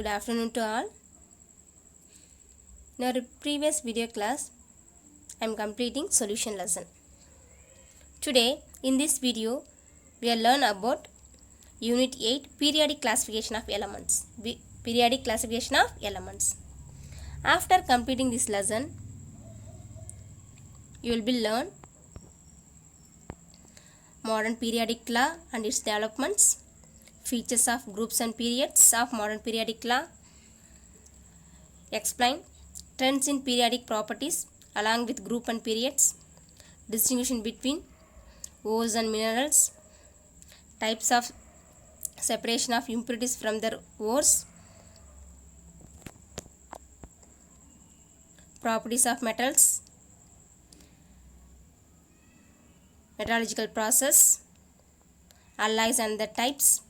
Good afternoon to all. In our previous video class, I am completing solution lesson. Today, in this video, we will learn about Unit 8 Periodic Classification of Elements. Periodic Classification of Elements. After completing this lesson, you will be learn modern periodic law and its developments, features of groups and periods of modern periodic law, explain trends in periodic properties along with group and periods, distinction between ores and minerals, types of separation of impurities from their ores, properties of metals, metallurgical process, alloys and their types,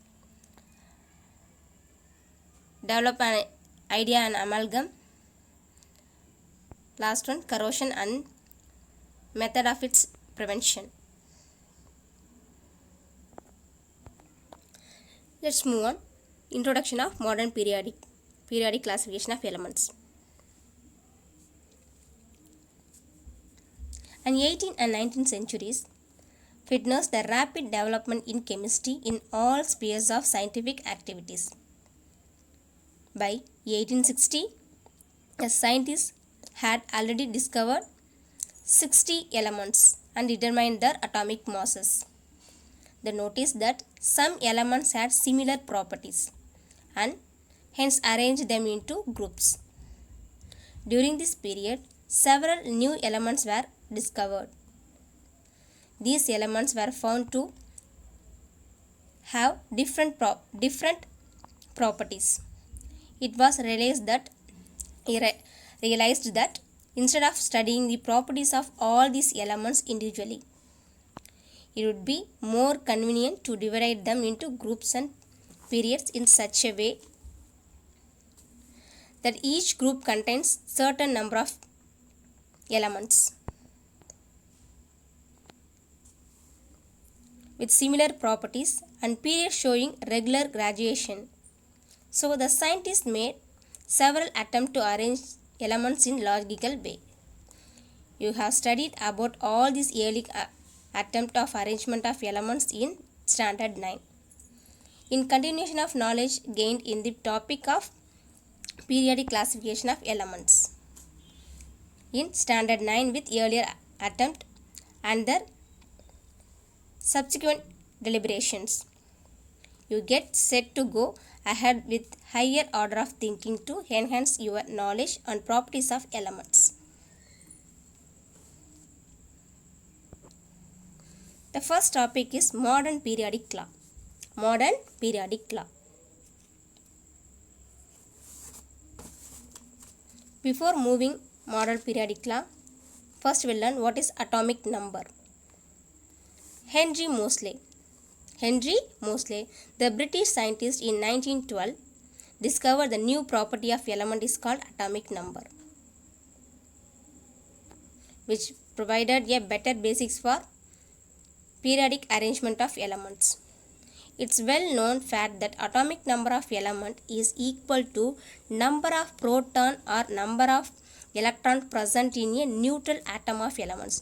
develop an idea and amalgam, last one corrosion and method of its prevention. Let's move on. Introduction of modern periodic classification of elements. In 18th and 19th centuries witnessed the rapid development in chemistry in all spheres of scientific activities. By 1860, a scientist had already discovered 60 elements and determined their atomic masses. They noticed that some elements had similar properties and hence arranged them into groups. During this period, several new elements were discovered. These elements were found to have different properties. It was realized that instead of studying the properties of all these elements individually, it would be more convenient to divide them into groups and periods in such a way that each group contains certain number of elements with similar properties and periods showing regular graduation. So the scientists made several attempts to arrange elements in logical way. You have studied about all these early attempts of arrangement of elements in Standard 9. In continuation of knowledge gained in the topic of periodic classification of elements in Standard 9 with earlier attempt and their subsequent deliberations, you get set to go ahead with higher order of thinking to enhance your knowledge on properties of elements. The first topic is modern periodic law. Modern periodic law. Before moving modern periodic law, first we'll learn what is atomic number. Henry Moseley, the British scientist in 1912, discovered the new property of element is called atomic number, which provided a better basics for periodic arrangement of elements. It's well known fact that atomic number of element is equal to number of proton or number of electrons present in a neutral atom of elements.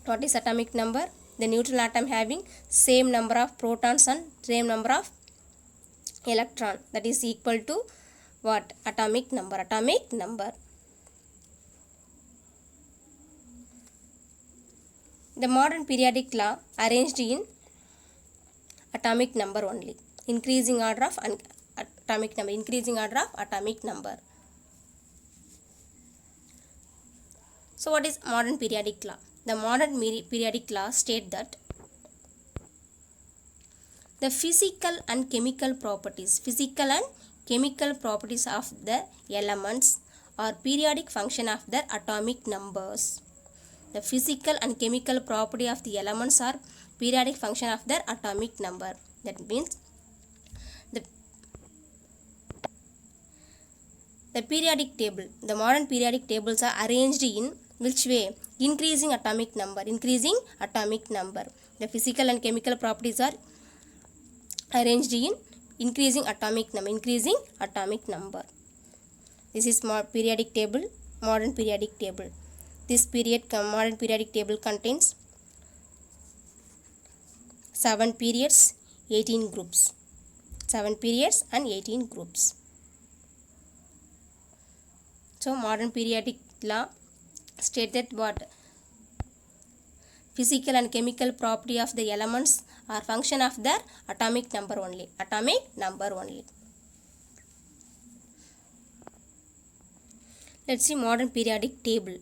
What is atomic number? The neutral atom having same number of protons and same number of electrons. That is equal to what? Atomic number. The modern periodic law arranged in atomic number only. Increasing order of atomic number. So what is modern periodic law? The modern periodic law states that the physical and chemical properties of the elements are periodic function of their atomic numbers. The physical and chemical property of the elements are periodic function of their atomic number. That means the periodic table. The modern periodic tables are arranged in which way? Increasing atomic number. The physical and chemical properties are arranged in increasing atomic number. This is periodic table, modern periodic table. This modern periodic table contains 7 periods, 18 groups. 7 periods and 18 groups. So modern periodic law states that what? Physical and chemical property of the elements are function of their atomic number only. Let's see modern periodic table.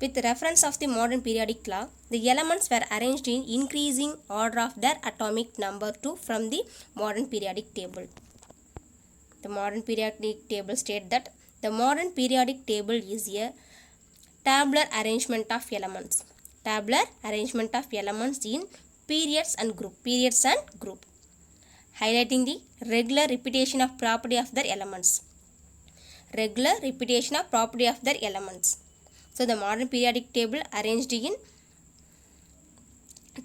With reference of the modern periodic law, the elements were arranged in increasing order of their atomic number from the modern periodic table. The modern periodic table states that the modern periodic table is a tabular arrangement of elements. In periods and group. Highlighting the regular repetition of property of their elements. So the modern periodic table arranged in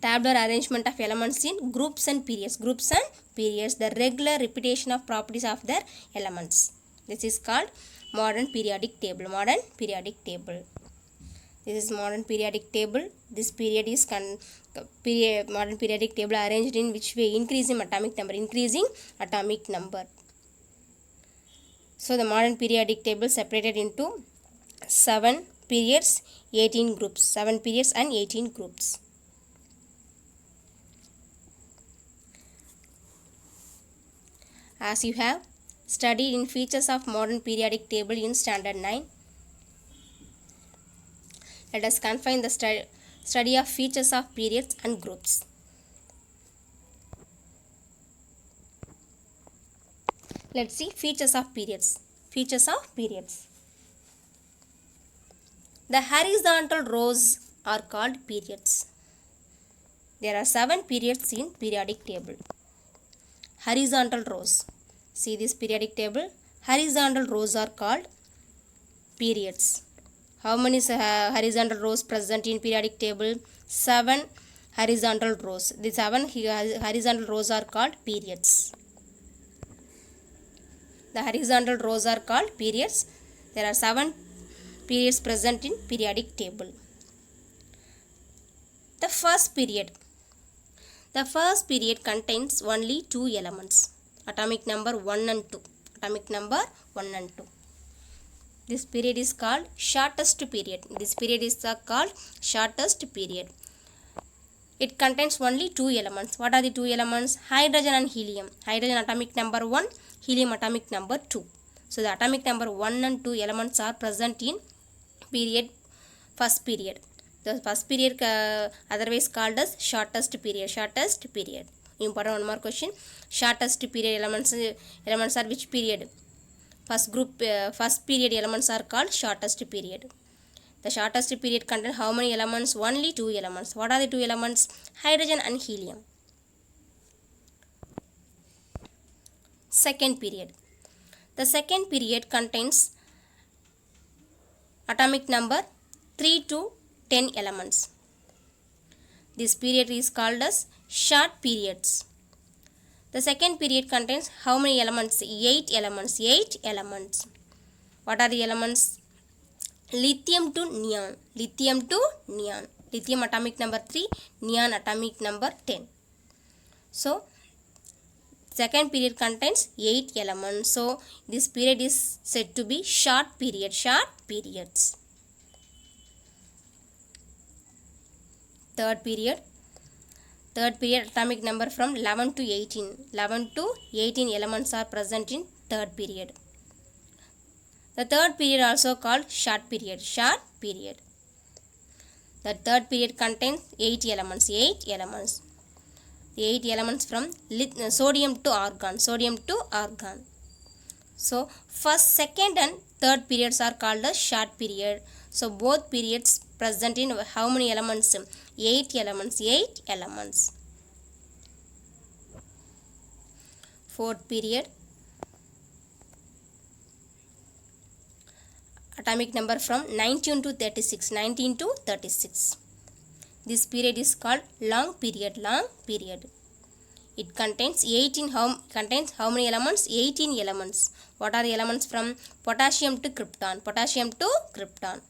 tabular arrangement of elements in groups and periods. The regular repetition of properties of their elements. This is called modern periodic table. This is modern periodic table. This period is modern periodic table arranged in which way? Increasing atomic number. So the modern periodic table separated into 7 periods, 18 groups. 7 periods and 18 groups. As you have studied in features of modern periodic table in standard 9, let us confine the study of features of periods and groups. Let's see features of periods. The horizontal rows are called periods. There are 7 periods in periodic table. Horizontal rows. See this periodic table. Horizontal rows are called periods. How many horizontal rows present in periodic table? 7 horizontal rows. The 7 horizontal rows are called periods. The horizontal rows are called periods. There are 7 periods present in periodic table. The first period contains only 2 elements. Atomic number 1 and 2. This period is called shortest period. It contains only 2 elements. What are the 2 elements? Hydrogen and helium. Hydrogen atomic number 1, helium atomic number 2. So the atomic number 1 and 2 elements are present in first period. The first period otherwise called as shortest period. Important one more question. Shortest period elements are which period? First period elements are called shortest period. The shortest period contains how many elements? Only 2 elements. What are the 2 elements? Hydrogen and helium. Second period. The second period contains atomic number 3 to 10 elements. This period is called as short periods. The second period contains how many elements? 8 elements. What are the elements? Lithium to neon. Lithium atomic number 3, neon atomic number 10. So second period contains 8 elements. So this period is said to be short periods. Third period atomic number from 11 to 18. 11 to 18 elements are present in third period. The third period also called short period. The third period contains 8 elements. The 8 elements from sodium to argon. So first, second and third periods are called as short period. So both periods present in how many elements? 8 elements. Fourth period atomic number from 19 to 36. This period is called long period. Long period. It contains how many elements? 18 elements. What are the elements? From potassium to krypton. Potassium to krypton.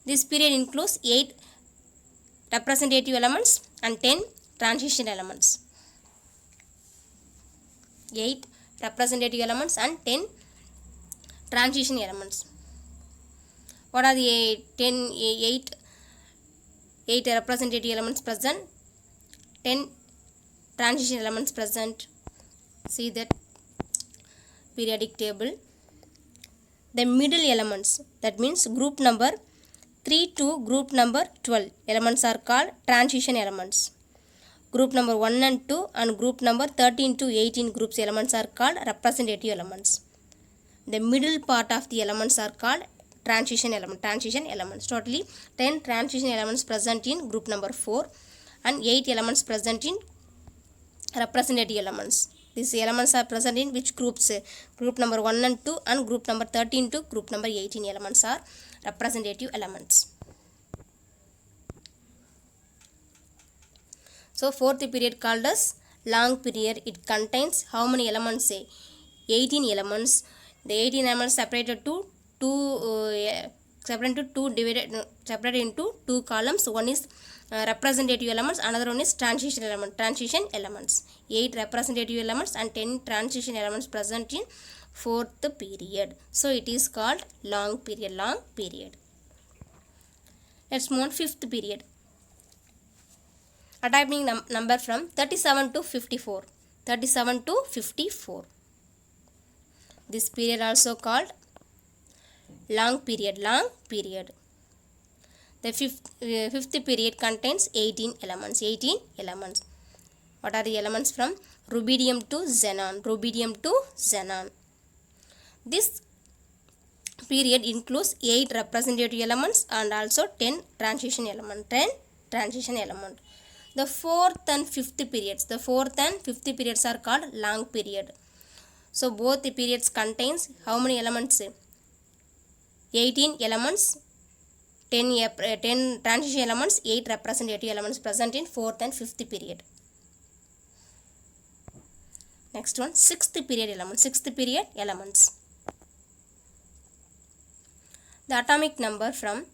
This period includes 8 representative elements and 10 transition elements. 8 representative elements and 10 transition elements. What are the 8 representative elements present? 10 transition elements present. See that periodic table. The middle elements, that means group number 3 to group number 12 elements are called transition elements. Group number 1 and 2 and group number 13 to 18 groups elements are called representative elements. The middle part of the elements are called transition elements. Totally 10 transition elements present in group number 4 and 8 elements present in representative elements. These elements are present in which groups? Group number 1 and 2 and group number 13 to group number 18 elements are representative elements. So fourth period called as long period. It contains how many elements? 18 elements. The 18 elements separated into two columns. One is representative elements, another one is transition elements. 8 representative elements and 10 transition elements present in fourth period. So it is called long period. Let's move on fifth period. Atomic number from 37 to 54. This period also called long period. The fifth period contains 18 elements. What are the elements? From rubidium to xenon. This period includes 8 representative elements and also 10 transition elements. The fourth and fifth periods are called long period. So both the periods contains how many elements? 18 elements, 10 transition elements, 8 representative elements present in fourth and fifth period. Next one, sixth period elements. The atomic number from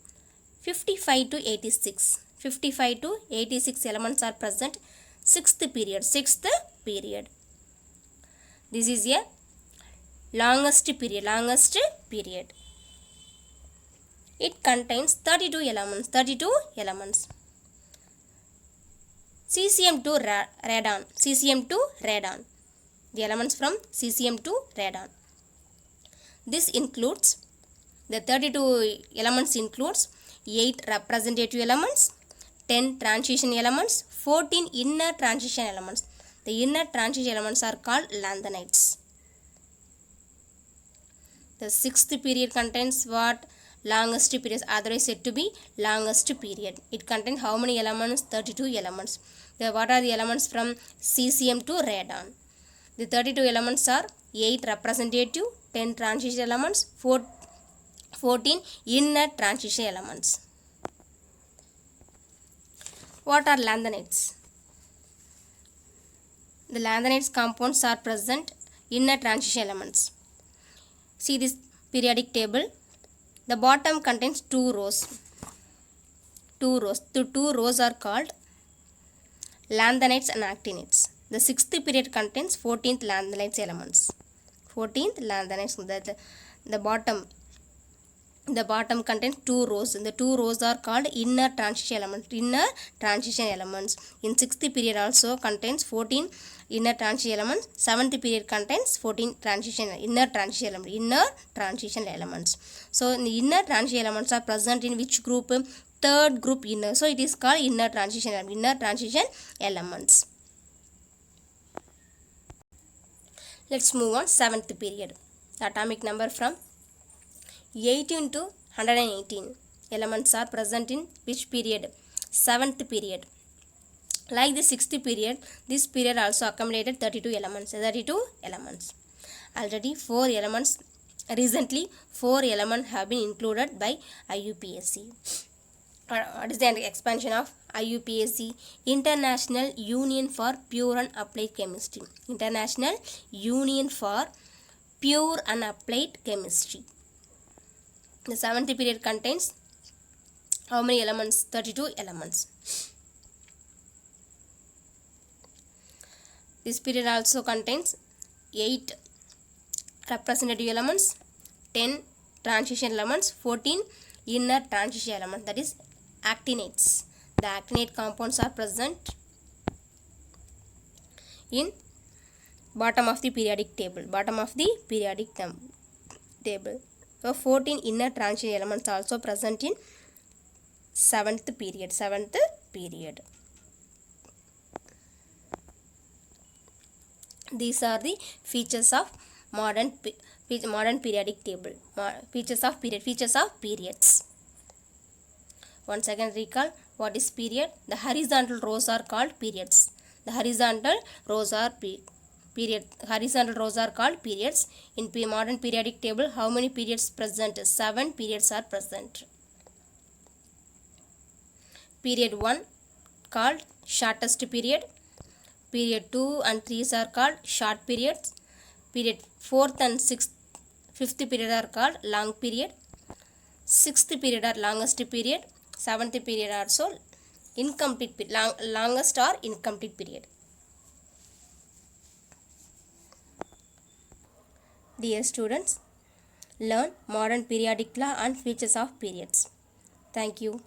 55 to 86. 55 to 86 elements are present. Sixth period. This is a longest period. It contains 32 elements. Cesium to radon. The elements from cesium to radon. This includes, the 32 elements includes 8 representative elements, 10 transition elements, 14 inner transition elements. The inner transition elements are called lanthanides. The sixth period contains what? Longest period, otherwise said to be longest period. It contains how many elements? 32 elements. What are the elements from cesium to radon? The 32 elements are 8 representative, 10 transition elements, 14 inner transition elements. What are lanthanides? The lanthanides compounds are present inner transition elements. See this periodic table. The bottom contains 2 rows. The 2 rows are called lanthanides and actinides. The sixth period contains 14th lanthanides elements. The bottom contains 2 rows. The 2 rows are called inner transition elements. In sixth period also contains 14 inner transition elements. Seventh period contains 14 inner transition elements. So the inner transition elements are present in which group? Third group inner. So it is called inner transition elements. Let's move on seventh period. The atomic number from 18 to 118 elements are present in which period? Seventh period. Like the sixth period, this period also accumulated 32 elements. Already 4 elements have been included by IUPAC. What is the expansion of IUPAC? International Union for Pure and Applied Chemistry. International Union for Pure and Applied Chemistry. The seventh period contains how many elements? 32 elements. This period also contains 8 representative elements, 10 transition elements, 14 inner transition elements, that is actinates. The actinate compounds are present in bottom of the periodic table. So 14 inner transition elements are also present in seventh period. These are the features of modern periodic table. Features of periods. Once again recall, what is period? The horizontal rows are called periods. Horizontal rows are called periods. In modern periodic table, how many periods present? 7 periods are present. Period 1 called shortest period. Period 2 and 3 are called short periods. Period 4th and 5th period are called long period. 6th period are longest period. 7th period are also incomplete period, longest or incomplete period. Dear students, learn modern periodic law and features of periods. Thank you.